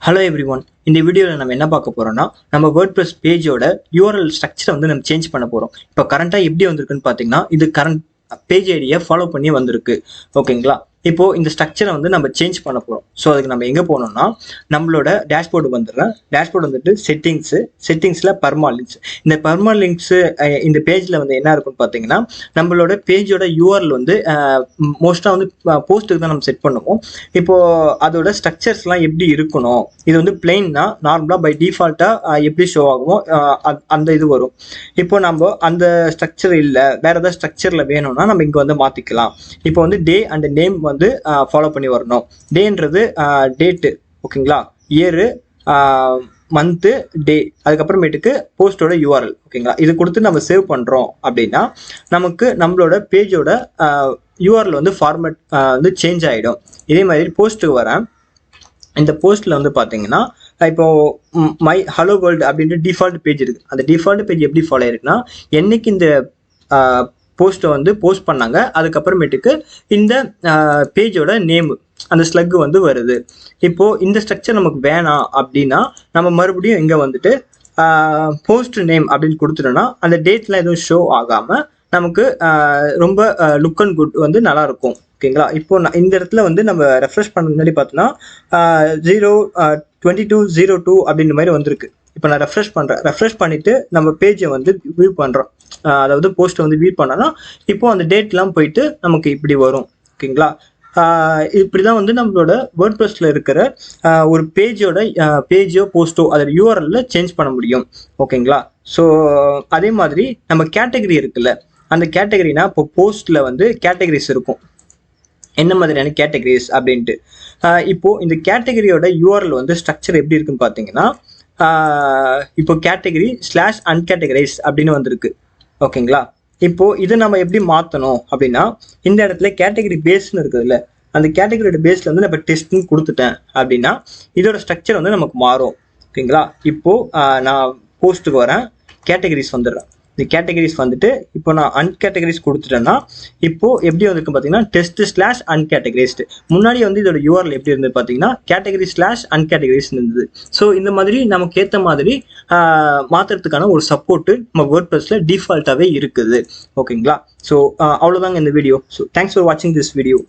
Hello every one. இந்த வீடியோவில் நம்ம என்ன பார்க்க போறோம்னா, நம்ம வேர்ட்பிரஸ் பேஜோட யூஆர்எல் ஸ்ட்ரக்சரை வந்து நம்ம சேஞ்ச் பண்ண போறோம். இப்போ கரண்டாக எப்படி வந்திருக்குன்னு பார்த்தீங்கன்னா, இது கரண்ட் பேஜ் ஐடியை ஃபாலோ பண்ணி வந்திருக்கு. ஓகேங்களா? இப்போ இந்த ஸ்ட்ரக்சரை வந்து நம்ம சேஞ்ச் பண்ண போறோம். ஸோ அதுக்கு நம்ம எங்கே போகணும்னா, நம்மளோட டேஷ்போர்டு வந்துடுறேன். டேஷ்போர்டு வந்துட்டு செட்டிங்ஸில் பர்மாலிங்க்ஸ். இந்த பர்மாலிங்க்ஸ் இந்த பேஜில் வந்து என்ன இருக்குன்னு பார்த்தீங்கன்னா, நம்மளோட பேஜோட யூஆர்எல் வந்து மோஸ்ட்டாக வந்து போஸ்ட்டுக்கு தான் நம்ம செட் பண்ணுவோம். இப்போ அதோட ஸ்ட்ரக்சர்ஸ்லாம் எப்படி இருக்கணும், இது வந்து பிளெயின்னா நார்மலாக பை டிஃபால்ட்டாக எப்படி ஷோ ஆகுமோ அந்த இது வரும். இப்போ நம்ம அந்த ஸ்ட்ரக்சர் இல்லை, வேற ஏதாவது ஸ்ட்ரக்சரில் வேணும்னா நம்ம இங்கே வந்து மாற்றிக்கலாம். இப்போ வந்து டே அண்ட் நேம் வந்து ஃபாலோ பண்ணி வரணும். டேன்றது டேட்டு, ஓகேங்களா, இயரு, மந்த்து, டே, அதுக்கப்புறமேட்டுக்கு போஸ்டோட யூஆர்எல். ஓகேங்களா, இது கொடுத்து நம்ம சேவ் பண்ணுறோம் அப்படின்னா நமக்கு நம்மளோட பேஜோட யூஆர்எல் வந்து ஃபார்மேட் வந்து சேஞ்ச் ஆகிடும். இதே மாதிரி போஸ்ட்டுக்கு வரேன். இந்த போஸ்ட்டில் வந்து பார்த்தீங்கன்னா, இப்போ மை ஹலோ வேர்ல்டு அப்படின்ட்டு டிஃபால்ட் பேஜ் இருக்குது. அந்த டிஃபால்ட் பேஜ் எப்படி ஃபாலோ ஆயிருக்குன்னா, என்னைக்கு இந்த போஸ்ட்டை வந்து போஸ்ட் பண்ணாங்க, அதுக்கப்புறமேட்டுக்கு இந்த பேஜோட நேமு அந்த ஸ்லக் வந்து வருது. இப்போ இந்த ஸ்ட்ரக்சர் நமக்கு வேணாம் அப்படின்னா நம்ம மறுபடியும் இங்கே வந்துட்டு போஸ்ட் நேம் அப்படின்னு கொடுத்துட்டோம்னா அந்த டேட்லாம் எதுவும் ஷோ ஆகாமல் நமக்கு ரொம்ப லுக் அண்ட் குட் வந்து நல்லா இருக்கும். ஓகேங்களா, இப்போ இந்த இடத்துல வந்து நம்ம ரெஃப்ரெஷ் பண்ண முன்னாடி பார்த்தோன்னா 02202 அப்படின்ற மாதிரி வந்திருக்கு. இப்போ நான் ரெஃப்ரெஷ் பண்ணிட்டு நம்ம பேஜை வந்து வியூ பண்ணுறோம், அதாவது போஸ்ட்டை வந்து வியூ பண்ணோன்னா இப்போ அந்த டேட்லாம் போயிட்டு நமக்கு இப்படி வரும். ஓகேங்களா, இப்படிதான் வந்து நம்மளோட வேர்ட்பிரஸ்ல இருக்கிற ஒரு பேஜோ போஸ்டோ அதோட யூஆர்எல்ல சேஞ்ச் பண்ண முடியும். ஓகேங்களா, ஸோ அதே மாதிரி நம்ம கேட்டகரி இருக்குல்ல, அந்த கேட்டகரினா இப்போ போஸ்ட்ல வந்து கேட்டகரிஸ் இருக்கும். என்ன மாதிரியான கேட்டகரிஸ் அப்படின்ட்டு இப்போ இந்த கேட்டகரியோட யூஆர்எல் வந்து ஸ்ட்ரக்சர் எப்படி இருக்குன்னு பார்த்தீங்கன்னா, இப்போ கேட்டகரி /அன்கேட்டகரைஸ் அப்படின்னு வந்திருக்கு. ஓகேங்களா, இப்போ இதை நம்ம எப்படி மாற்றணும் அப்படின்னா, இந்த இடத்துல கேட்டகரி பேஸ்ன்னு இருக்குதுல்ல, அந்த கேட்டகரியோட பேஸ்ல வந்து நம்ம டெஸ்ட்னு கொடுத்துட்டேன் அப்படின்னா இதோட ஸ்ட்ரக்சர் வந்து நமக்கு மாறும். ஓகேங்களா, இப்போ நான் போஸ்ட்டுக்கு வரேன், கேட்டகரிஸ் வந்துடுறேன். இந்த கேட்டகரிஸ் வந்துட்டு இப்போ நான் அன்கேட்டகரிஸ் கொடுத்துட்டேன்னா இப்போ எப்படி வந்திருக்கு பார்த்தீங்கன்னா டெஸ்ட்/அன்கேட்டகரைஸ்டு. முன்னாடி வந்து இதோட யூஆர்எல் எப்படி இருந்தது பார்த்தீங்கன்னா கேட்டகரி/அன்கேட்டகரைஸ் இருந்தது. ஸோ இந்த மாதிரி நமக்கு ஏற்ற மாதிரி மாற்றுறதுக்கான ஒரு சப்போர்ட்டு நம்ம வேர்ட்பிரஸ்ல டிஃபால்ட்டாகவே இருக்குது. ஓகேங்களா, ஸோ அவ்வளோதாங்க இந்த வீடியோ. ஸோ தேங்க்ஸ் ஃபார் வாட்சிங் திஸ் வீடியோ.